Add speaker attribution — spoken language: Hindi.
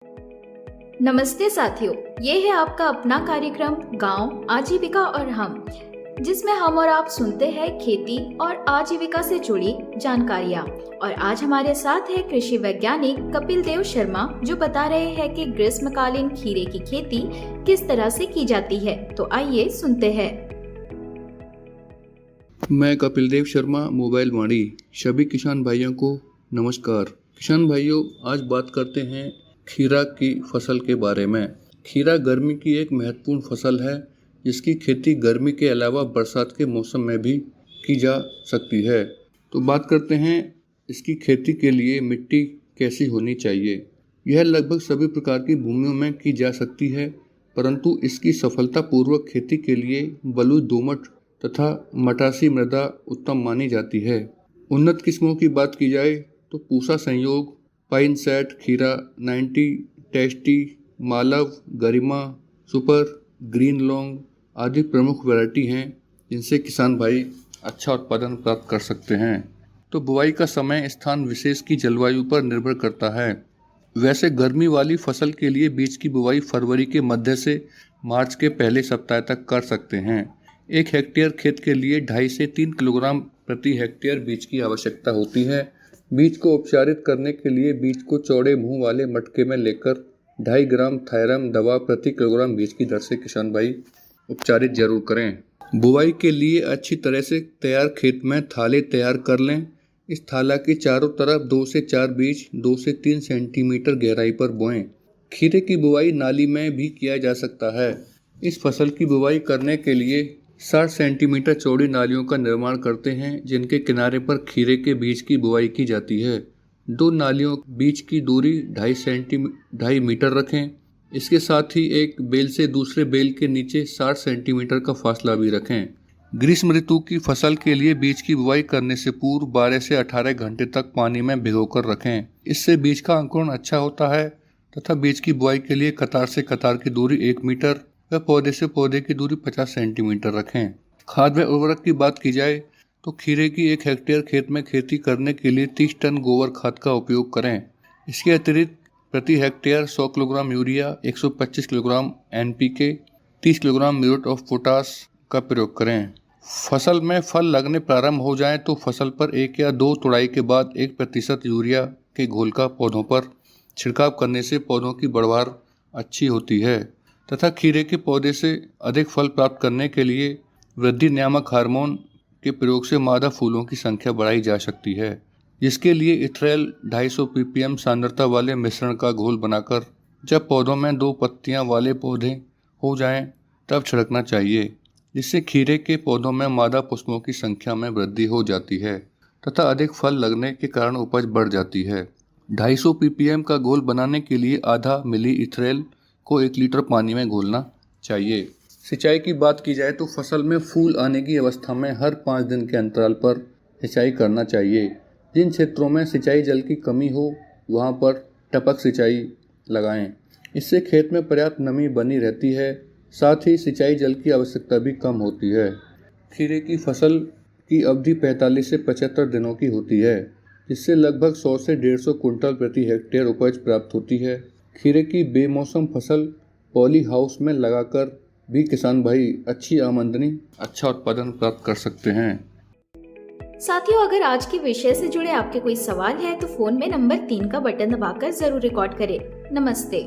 Speaker 1: नमस्ते साथियों, ये है आपका अपना कार्यक्रम गांव आजीविका और हम, जिसमें हम और आप सुनते हैं खेती और आजीविका से जुड़ी जानकारियां। और आज हमारे साथ है कृषि वैज्ञानिक कपिल देव शर्मा, जो बता रहे हैं कि ग्रीष्मकालीन खीरे की खेती किस तरह से की जाती है। तो आइए सुनते हैं।
Speaker 2: मैं कपिल देव शर्मा, मोबाइल वाणी। सभी किसान भाइयों को नमस्कार। किसान भाइयों, आज बात करते हैं खीरा की फसल के बारे में। खीरा गर्मी की एक महत्वपूर्ण फसल है, जिसकी खेती गर्मी के अलावा बरसात के मौसम में भी की जा सकती है। तो बात करते हैं इसकी खेती के लिए मिट्टी कैसी होनी चाहिए। यह लगभग सभी प्रकार की भूमियों में की जा सकती है, परंतु इसकी सफलतापूर्वक खेती के लिए बलुई, दोमट तथा मटासी मृदा उत्तम मानी जाती है। उन्नत किस्मों की बात की जाए तो पूसा संयोग, पाइन सेट, खीरा 90, टेस्टी, मालव, गरिमा, सुपर, ग्रीन लॉन्ग आदि प्रमुख वैरायटी हैं, जिनसे किसान भाई अच्छा उत्पादन प्राप्त कर सकते हैं। तो बुआई का समय स्थान विशेष की जलवायु पर निर्भर करता है। वैसे गर्मी वाली फसल के लिए बीज की बुआई फरवरी के मध्य से मार्च के पहले सप्ताह तक कर सकते हैं। 1 हेक्टेयर खेत के लिए 2.5 से 3 किलोग्राम प्रति हेक्टेयर बीज की आवश्यकता होती है। बीज को उपचारित करने के लिए बीज को चौड़े मुंह वाले मटके में लेकर 2.5 ग्राम थायरम दवा प्रति किलोग्राम बीज की दर से किसान भाई उपचारित जरूर करें। बुआई के लिए अच्छी तरह से तैयार खेत में थाले तैयार कर लें। इस थाला के चारों तरफ 2 से 4 बीज 2 से 3 सेंटीमीटर गहराई पर बोएं। खीरे की बुआई नाली में भी किया जा सकता है। इस फसल की बुआई करने के लिए 60 सेंटीमीटर चौड़ी नालियों का निर्माण करते हैं, जिनके किनारे पर खीरे के बीज की बुआई की जाती है। 2 नालियों बीच की दूरी 2.5 मीटर रखें। इसके साथ ही एक बेल से दूसरे बेल के नीचे 60 सेंटीमीटर का फासला भी रखें। ग्रीष्म ऋतु की फसल के लिए बीज की बुआई करने से पूर्व 12 से 18 घंटे तक पानी में भिगोकर रखें। इससे बीज का अंकुरण अच्छा होता है तथा बीज की बुआई के लिए कतार से कतार की दूरी 1 मीटर व पौधे से पौधे की दूरी 50 सेंटीमीटर रखें। खाद व उर्वरक की बात की जाए तो खीरे की 1 हेक्टेयर खेत में खेती करने के लिए 30 टन गोबर खाद का उपयोग करें। इसके अतिरिक्त प्रति hectare 100 kilogram urea, 125 kilogram NPK, 30 kilogram muriate of potash का प्रयोग करें। फसल में फल लगने प्रारंभ हो जाए तो फसल पर 1 या 2 तुड़ाई के बाद 1% यूरिया के घोल का पौधों पर छिड़काव करने से पौधों की बढ़वार अच्छी होती है तथा खीरे के पौधे से अधिक फल प्राप्त करने के लिए वृद्धि नियामक हार्मोन के प्रयोग से मादा फूलों की संख्या बढ़ाई जा सकती है, जिसके लिए इथ्रेल 250 ppm सांद्रता वाले मिश्रण का घोल बनाकर जब पौधों में 2 पत्तियां वाले पौधे हो जाएं तब छिड़कना चाहिए, जिससे खीरे के पौधों में मादा पुष्पों की संख्या में वृद्धि हो जाती है तथा अधिक फल लगने के कारण उपज बढ़ जाती है। 250 ppm का घोल बनाने के लिए आधा मिली इथ्रेल को 1 लीटर पानी में घोलना चाहिए। सिंचाई की बात की जाए तो फसल में फूल आने की अवस्था में हर 5 दिन के अंतराल पर सिंचाई करना चाहिए। जिन क्षेत्रों में सिंचाई जल की कमी हो वहां पर टपक सिंचाई लगाएं। इससे खेत में पर्याप्त नमी बनी रहती है, साथ ही सिंचाई जल की आवश्यकता भी कम होती है। खीरे की फसल की अवधि 45 से 75 दिनों की होती है, जिससे लगभग 100 से 150 कुंटल प्रति हेक्टेयर उपज प्राप्त होती है। खीरे की बेमौसम फसल पॉली हाउस में लगाकर भी किसान भाई अच्छी आमदनी, अच्छा उत्पादन प्राप्त कर सकते हैं।
Speaker 1: साथियों, अगर आज के विषय से जुड़े आपके कोई सवाल है तो फोन में नंबर 3 का बटन दबाकर जरूर रिकॉर्ड करें। नमस्ते।